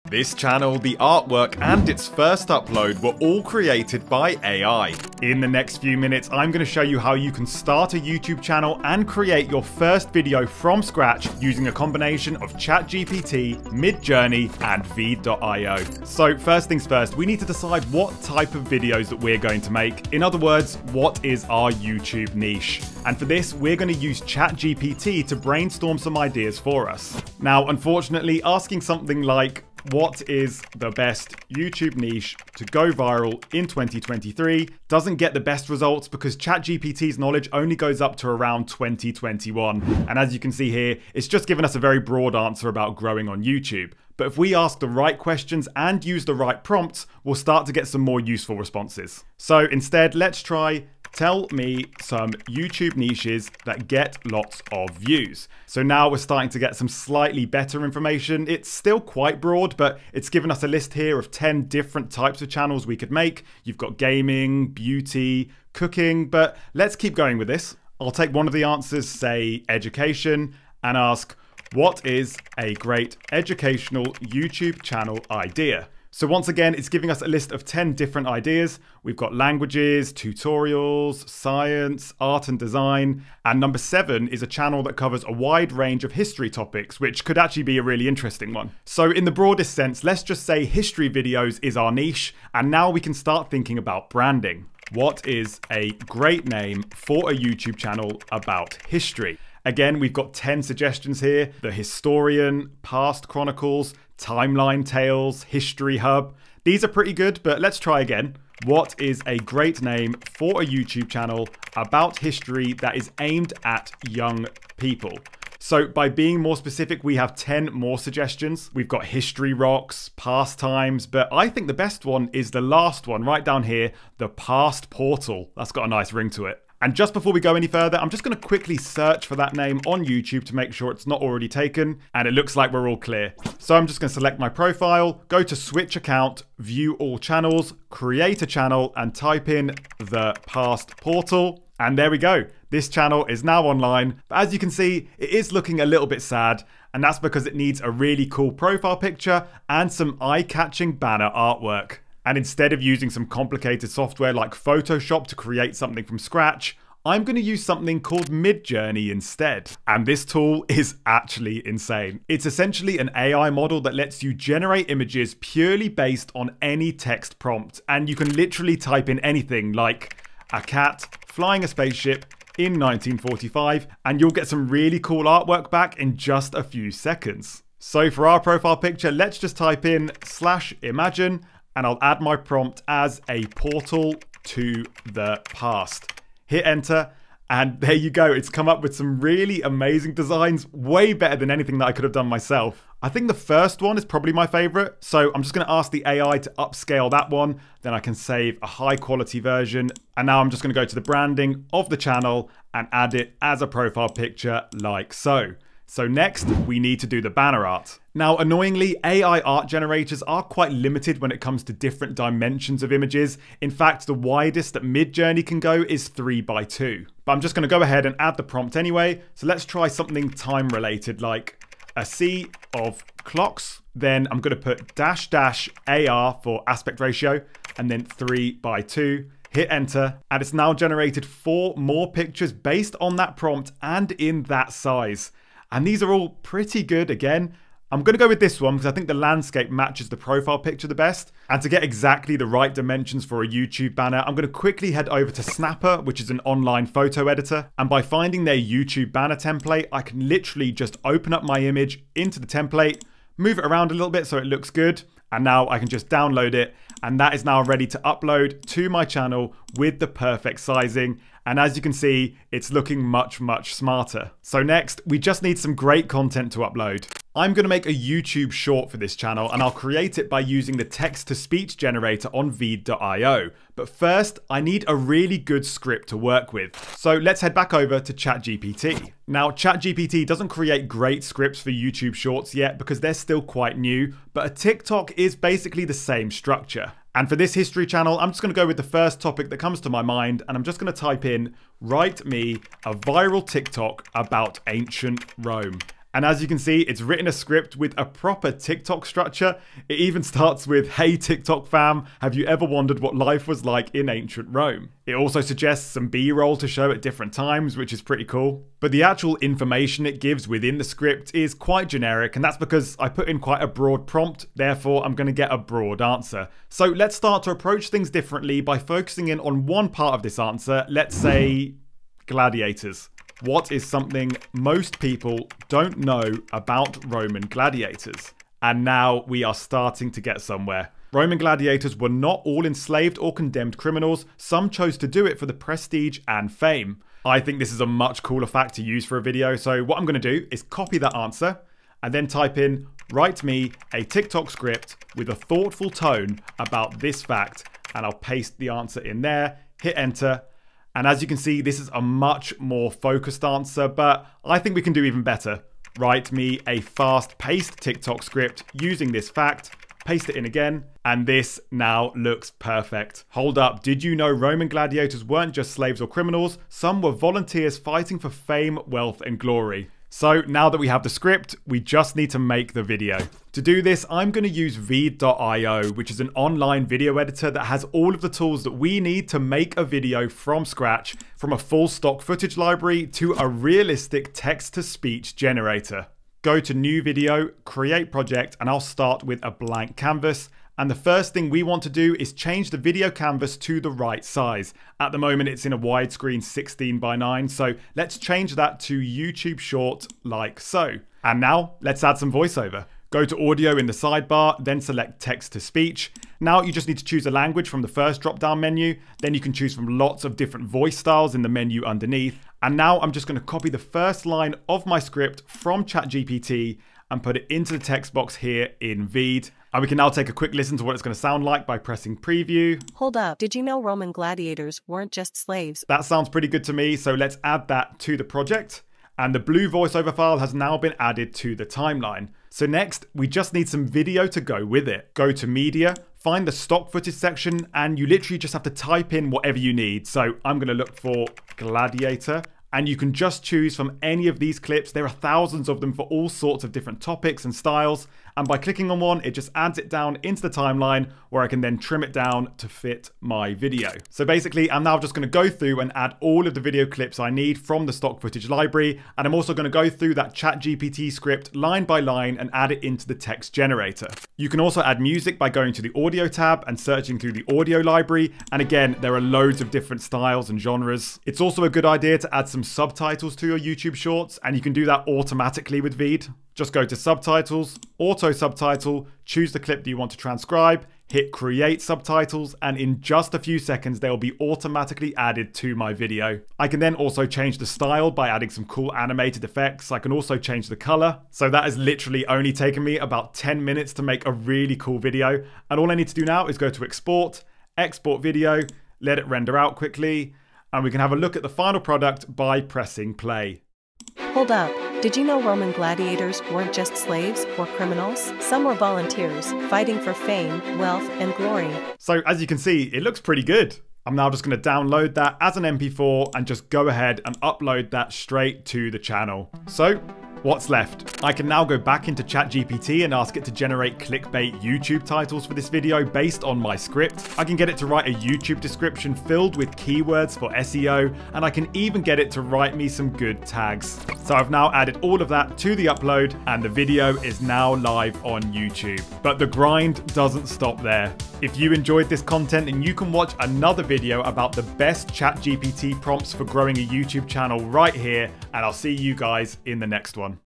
This channel, the artwork, and its first upload were all created by AI. In the next few minutes, I'm going to show you how you can start a YouTube channel and create your first video from scratch using a combination of ChatGPT, Midjourney, and Veed.io. So first things first, we need to decide what type of videos that we're going to make. In other words, what is our YouTube niche? And for this, we're going to use ChatGPT to brainstorm some ideas for us. Now, unfortunately, asking something like, what is the best YouTube niche to go viral in 2023 doesn't get the best results because ChatGPT's knowledge only goes up to around 2021. And as you can see here, it's just given us a very broad answer about growing on YouTube. But if we ask the right questions and use the right prompts, we'll start to get some more useful responses. So instead, let's try tell me some YouTube niches that get lots of views. So now we're starting to get some slightly better information. It's still quite broad, but it's given us a list here of 10 different types of channels we could make. You've got gaming, beauty, cooking, but let's keep going with this. I'll take one of the answers, say education, and ask, what is a great educational YouTube channel idea? So once again, it's giving us a list of 10 different ideas. We've got languages, tutorials, science, art and design. And number 7 is a channel that covers a wide range of history topics, which could actually be a really interesting one. So in the broadest sense, let's just say history videos is our niche. And now we can start thinking about branding. What is a great name for a YouTube channel about history? Again, we've got 10 suggestions here. The Historian, Past Chronicles, Timeline Tales, History Hub. These are pretty good, but let's try again. What is a great name for a YouTube channel about history that is aimed at young people? So by being more specific, we have 10 more suggestions. We've got History Rocks, Pastimes, but I think the best one is the last one right down here, the Past Portal. That's got a nice ring to it. And just before we go any further, I'm just going to quickly search for that name on YouTube to make sure it's not already taken. And it looks like we're all clear. So I'm just going to select my profile, go to switch account, view all channels, create a channel, and type in the Past Portal. And there we go. This channel is now online. But as you can see, it is looking a little bit sad. And that's because it needs a really cool profile picture and some eye-catching banner artwork. And instead of using some complicated software like Photoshop to create something from scratch, I'm going to use something called Midjourney instead. And this tool is actually insane. It's essentially an AI model that lets you generate images purely based on any text prompt. And you can literally type in anything like a cat flying a spaceship in 1945, and you'll get some really cool artwork back in just a few seconds. So for our profile picture, let's just type in /imagine. And I'll add my prompt as a portal to the past. Hit enter, and there you go. It's come up with some really amazing designs, way better than anything that I could have done myself. I think the first one is probably my favorite, so I'm just going to ask the AI to upscale that one. Then I can save a high quality version. And now I'm just going to go to the branding of the channel and add it as a profile picture like so. So next, we need to do the banner art. Now, annoyingly, AI art generators are quite limited when it comes to different dimensions of images. In fact, the widest that Midjourney can go is 3x2. But I'm just going to go ahead and add the prompt anyway. So let's try something time related like a sea of clocks. Then I'm going to put --AR for aspect ratio and then 3x2. Hit enter, and it's now generated 4 more pictures based on that prompt and in that size. And these are all pretty good again. I'm going to go with this one because I think the landscape matches the profile picture the best. And to get exactly the right dimensions for a YouTube banner, I'm going to quickly head over to Snapper, which is an online photo editor. And by finding their YouTube banner template, I can literally just open up my image into the template, move it around a little bit so it looks good. And now I can just download it. And that is now ready to upload to my channel with the perfect sizing. And as you can see, it's looking much, much smarter. So next, we just need some great content to upload. I'm going to make a YouTube short for this channel, and I'll create it by using the text-to-speech generator on Veed.io. But first, I need a really good script to work with. So let's head back over to ChatGPT. Now, ChatGPT doesn't create great scripts for YouTube shorts yet because they're still quite new, but a TikTok is basically the same structure. And for this history channel, I'm just going to go with the first topic that comes to my mind, and I'm just going to type in, write me a viral TikTok about ancient Rome. And as you can see, it's written a script with a proper TikTok structure. It even starts with, "Hey TikTok fam, have you ever wondered what life was like in ancient Rome?" It also suggests some B-roll to show at different times, which is pretty cool. But the actual information it gives within the script is quite generic, and that's because I put in quite a broad prompt, therefore I'm going to get a broad answer. So let's start to approach things differently by focusing in on one part of this answer, let's say gladiators. What is something most people don't know about Roman gladiators? And now we are starting to get somewhere. Roman gladiators were not all enslaved or condemned criminals. Some chose to do it for the prestige and fame. I think this is a much cooler fact to use for a video. So what I'm going to do is copy that answer and then type in, "Write me a TikTok script with a thoughtful tone about this fact." And I'll paste the answer in there, hit enter. And as you can see, this is a much more focused answer, but I think we can do even better. Write me a fast-paced TikTok script using this fact, paste it in again, and this now looks perfect. Hold up, did you know Roman gladiators weren't just slaves or criminals? Some were volunteers fighting for fame, wealth, and glory. So now that we have the script, we just need to make the video. To do this, I'm going to use Veed.io, which is an online video editor that has all of the tools that we need to make a video from scratch, from a full stock footage library to a realistic text-to-speech generator. Go to New Video, Create Project, and I'll start with a blank canvas. And the first thing we want to do is change the video canvas to the right size. At the moment, it's in a widescreen 16:9, so let's change that to YouTube Short like so. And now let's add some voiceover. Go to audio in the sidebar, then select text to speech. Now you just need to choose a language from the first drop-down menu. Then you can choose from lots of different voice styles in the menu underneath. And now I'm just going to copy the first line of my script from ChatGPT and put it into the text box here in Veed. And we can now take a quick listen to what it's going to sound like by pressing preview. Hold up, did you know Roman gladiators weren't just slaves? That sounds pretty good to me, so let's add that to the project. And the blue voiceover file has now been added to the timeline. So next, we just need some video to go with it. Go to media, find the stock footage section, and you literally just have to type in whatever you need. So I'm going to look for gladiator. And you can just choose from any of these clips. There are thousands of them for all sorts of different topics and styles. And by clicking on one, it just adds it down into the timeline where I can then trim it down to fit my video. So basically, I'm now just going to go through and add all of the video clips I need from the stock footage library. And I'm also going to go through that ChatGPT script line by line and add it into the text generator. You can also add music by going to the audio tab and searching through the audio library. And again, there are loads of different styles and genres. It's also a good idea to add some subtitles to your YouTube shorts, and you can do that automatically with Veed. Just go to subtitles, auto subtitle, choose the clip that you want to transcribe, hit create subtitles, and in just a few seconds they'll be automatically added to my video. I can then also change the style by adding some cool animated effects. I can also change the color. So that has literally only taken me about 10 minutes to make a really cool video. And all I need to do now is go to export, export video, let it render out quickly, and we can have a look at the final product by pressing play. Hold up, did you know Roman gladiators weren't just slaves or criminals? Some were volunteers, fighting for fame, wealth, and glory. So as you can see, it looks pretty good. I'm now just going to download that as an MP4 and just go ahead and upload that straight to the channel. So what's left? I can now go back into ChatGPT and ask it to generate clickbait YouTube titles for this video based on my script. I can get it to write a YouTube description filled with keywords for SEO, and I can even get it to write me some good tags. So I've now added all of that to the upload, and the video is now live on YouTube. But the grind doesn't stop there. If you enjoyed this content, then you can watch another video about the best ChatGPT prompts for growing a YouTube channel right here, and I'll see you guys in the next one.